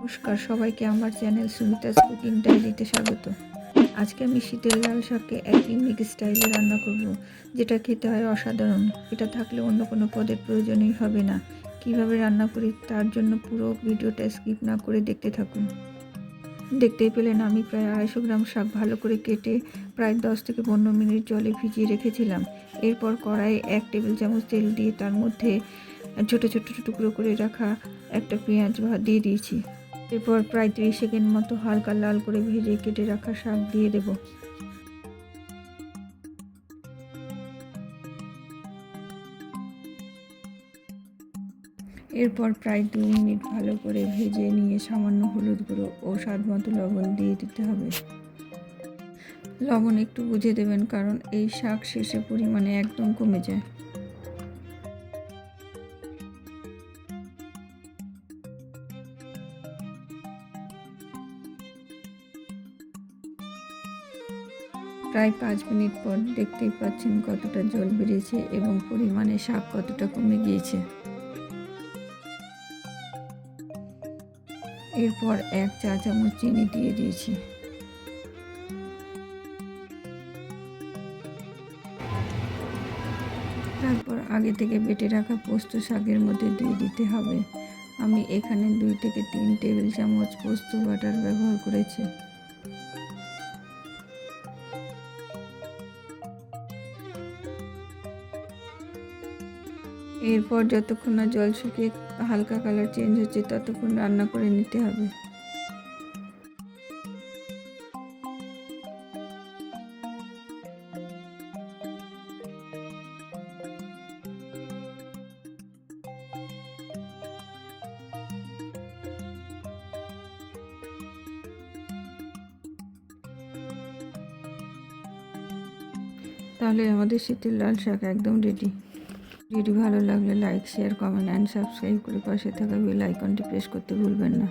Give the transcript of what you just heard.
নমস্কার সবাইকে আমার চ্যানেল সুমিতাস কুকিং ডায়েরিতে স্বাগত। আজকে আমি শীতের লাল শাককে এক ইউনিক স্টাইলে রান্না করব, যেটা খেতে হয় অসাধারণ। এটা থাকলে অন্য কোনো পদের প্রয়োজনই হবে না। কিভাবে রান্না করি তার জন্য পুরো ভিডিওটা স্কিপ না করে দেখতে থাকুন। দেখতেই পেলেন আমি প্রায় 250 গ্রাম শাক ভালো করে কেটে প্রায় 10 থেকে 15 মিনিট জলে ভিজিয়ে রেখেছিলাম। এরপর কড়াইয়ে 1 টেবিল চামচ তেল দিয়ে তার মধ্যে ছোট ছোট টুকরো করে রাখা একটা পেঁয়াজ দিয়ে দিয়েছি। এরপর প্রায় 30 সেকেন্ড মতো হালকা লাল করে ভেজে কেটে রাখা শাক দিয়ে দেব। এরপর প্রায় 2 মিনিট ভালো করে ভেজে নিয়ে সামান্য হলুদ গুঁড়ো ও স্বাদ মতো লবণ দিয়ে দিতে হবে। লবণ একটু বুঝে দেবেন, কারণ এই শাক শেষে পরিমাণে একদম কমে যায়। প্রায় 5 মিনিট পর দেখতেই পাচ্ছেন কতটা জল বেরিয়েছে এবং পরিমাণে শাক কতটা কমে গিয়েছে। এরপর 1 চা চামচ চিনি দিয়ে দিয়েছি। তারপর আগে থেকে বেটে রাখা পোস্ত শাকের মধ্যে দিয়ে দিতে হবে। আমি এখানে 2 থেকে 3 টেবিল চামচ পোস্ত বাটার ব্যবহার করেছি। এরপর যতক্ষণ না জল শুকিয়ে হালকা কালার চেঞ্জ হচ্ছে ততক্ষণ রান্না করে নিতে হবে। তাহলে আমাদের শীতের লাল শাক একদম রেডি। ভিডিও ভালো লাগলে like, share, comment and subscribe করে পাশে থাকা বেল আইকনটি প্রেস করতে ভুলবেন না।